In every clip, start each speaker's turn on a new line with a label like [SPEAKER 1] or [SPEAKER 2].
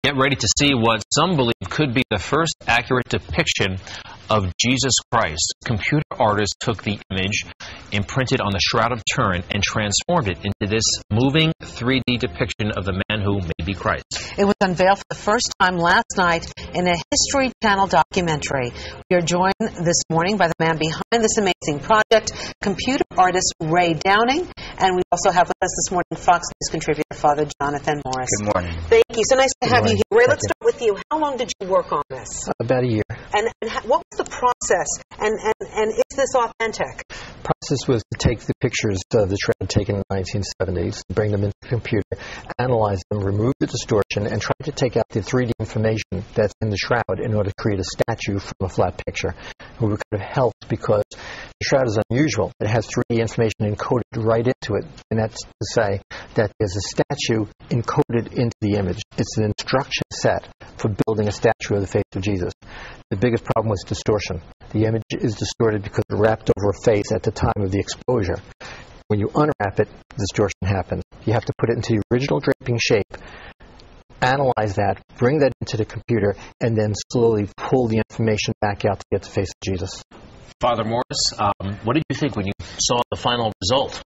[SPEAKER 1] Get ready to see what some believe could be the first accurate depiction of Jesus Christ. Computer artists took the image imprinted on the Shroud of Turin and transformed it into this moving 3D depiction of the man who may be Christ.
[SPEAKER 2] It was unveiled for the first time last night in a History Channel documentary. We are joined this morning by the man behind this amazing project, computer artist Ray Downing, and we also have with us this morning Fox News contributor Father Jonathan Morris.
[SPEAKER 3] Good morning.
[SPEAKER 2] Thank you. So nice to have you here. Ray, let's start with you. How long did you work on this?
[SPEAKER 3] About a year.
[SPEAKER 2] And what was the process? And is this authentic?
[SPEAKER 3] The process was to take the pictures of the Shroud taken in the 1970s, bring them into the computer, analyze them, remove the distortion, and try to take out the 3D information that's in the Shroud in order to create a statue from a flat picture. It would kind of help because the Shroud is unusual. It has 3D information encoded right into it, and that's to say that there's a statue encoded into the image. It's an instruction set for building a statue of the face of Jesus. The biggest problem was distortion. The image is distorted because it wrapped over a face at the time of the exposure. When you unwrap it, distortion happens. You have to put it into the original draping shape, analyze that, bring that into the computer, and then slowly pull the information back out to get the face of Jesus.
[SPEAKER 1] Father Morris, what did you think when you saw the final result?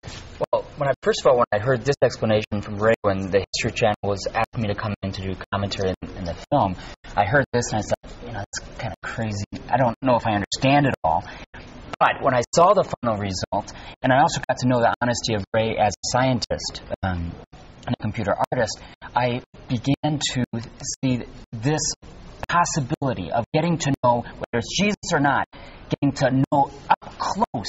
[SPEAKER 4] Well, first of all, when I heard this explanation from Ray when the History Channel was asking me to come in to do commentary in the film, I heard this and I thought, it's kind of crazy. I don't know if I understand it all. But when I saw the final result, and I also got to know the honesty of Ray as a scientist and a computer artist, I began to see this possibility of getting to know whether it's Jesus or not, getting to know up close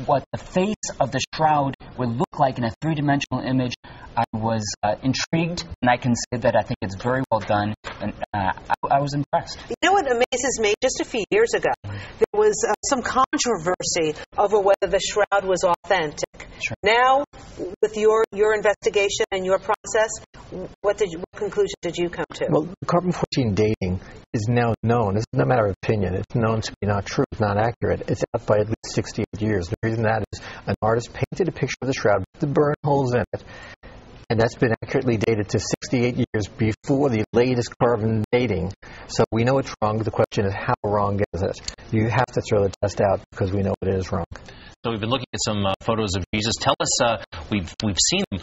[SPEAKER 4] what the face of the Shroud would look like in a three-dimensional image. I was intrigued, and I can say that I think it's very well done, and I was impressed. You know what amazes me? Just a few years ago, there was some controversy over whether the Shroud was authentic. Sure. Now, with your investigation and your process, what conclusion did you come to?
[SPEAKER 3] Well, carbon-14 dating is now known. It's not a matter of opinion. It's known to be not true. It's not accurate. It's out by at least 68 years. The reason that is an artist painted a picture of the Shroud with the burn holes in it, and that's been accurately dated to 68 years before the latest carbon dating. So we know it's wrong. The question is, how wrong is it? You have to throw the test out because we know it is wrong.
[SPEAKER 1] So we've been looking at some photos of Jesus. Tell us, we've seen him.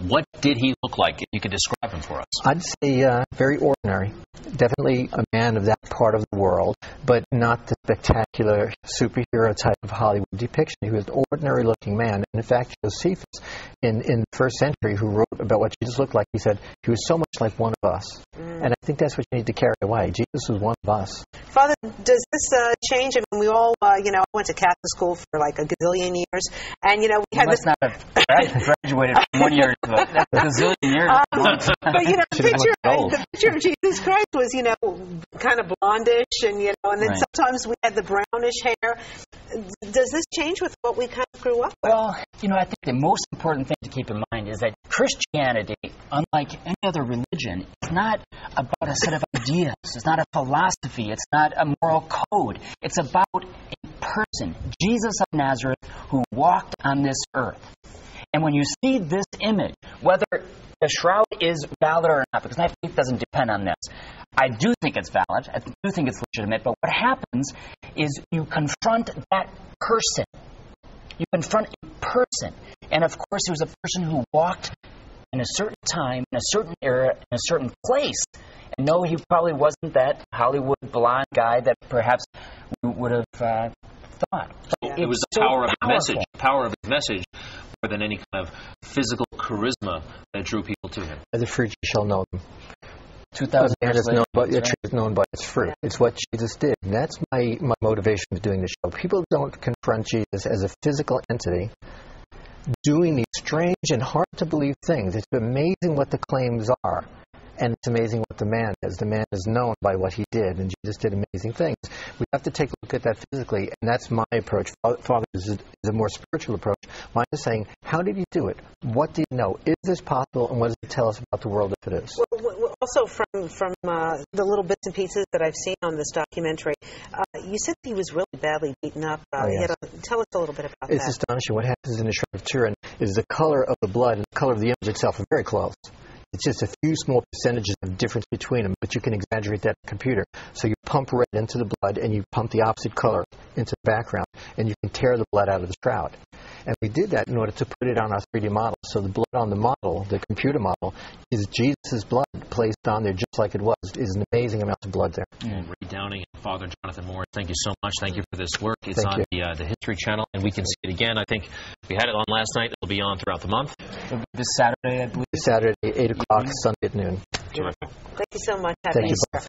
[SPEAKER 1] What did he look like, if you could describe him for us?
[SPEAKER 3] I'd say very ordinary. Definitely a man of that part of the world, but not the spectacular superhero type of Hollywood depiction. He was an ordinary-looking man. And in fact, Josephus, in the first century, who wrote about what Jesus looked like, he said he was so much like one of us. And I think that's what you need to carry away. Jesus was one of us.
[SPEAKER 2] Father, does this change? I mean, we all, I went to Catholic school for like a gazillion years, and, we had
[SPEAKER 4] must not have graduated from 1 year to a gazillion years.
[SPEAKER 2] But, the picture of Jesus Christ was, kind of blondish, and, and then
[SPEAKER 4] right.
[SPEAKER 2] Sometimes we had the brownish hair. Does this change with what we kind of grew up with?
[SPEAKER 4] Well, I think the most important thing to keep in mind is that Christianity, unlike any other religion, is not about a set of ideas. It's not a philosophy. It's not a moral code. It's about a person, Jesus of Nazareth, who walked on this earth. And when you see this image, whether the Shroud is valid or not, because my faith doesn't depend on this, I do think it's valid. I do think it's legitimate. But what happens is you confront that person. You confront a person. And of course, it was a person who walked in a certain time, in a certain era, in a certain place. And no, he probably wasn't that Hollywood blonde guy that perhaps we would have thought.
[SPEAKER 1] It was the power of his message, more than any kind of physical charisma that drew people to him.
[SPEAKER 3] The fruit you shall know them.
[SPEAKER 4] 2,000 years later.
[SPEAKER 3] The tree is known by its fruit. It's what Jesus did. And that's my motivation for doing the show. People don't confront Jesus as a physical entity doing these strange and hard-to-believe things. It's amazing what the claims are. And it's amazing what the man is. The man is known by what he did, and Jesus did amazing things. We have to take a look at that physically, and that's my approach. Father is a more spiritual approach. Mine is saying, how did he do it? What do you know? Is this possible, and what does it tell us about the world if it is?
[SPEAKER 2] Well, also from the little bits and pieces that I've seen on this documentary, you said he was really badly beaten up.
[SPEAKER 3] Yes.
[SPEAKER 2] Tell us a little bit about that.
[SPEAKER 3] It's astonishing. What happens in the Shroud of Turin is the color of the blood and the color of the image itself are very close. It's just a few small percentages of difference between them, but you can exaggerate that in the computer. So you pump red into the blood, and you pump the opposite color into the background, and you can tear the blood out of the shroud. And we did that in order to put it on our 3D model. So the blood on the model, the computer model, is Jesus' blood placed on there just like it was. It's an amazing amount of blood there.
[SPEAKER 1] Ray Downing and Father Jonathan Moore, thank you so much. Thank you for this work. It's
[SPEAKER 3] Thank
[SPEAKER 1] on the History Channel, and we can see it again. I think we had it on last night. It'll be on throughout the month.
[SPEAKER 4] This Saturday, I believe.
[SPEAKER 3] Saturday, 8 o'clock, Sunday at noon.
[SPEAKER 2] Thank you so much. Happy
[SPEAKER 3] Thank you
[SPEAKER 2] Easter.
[SPEAKER 3] both.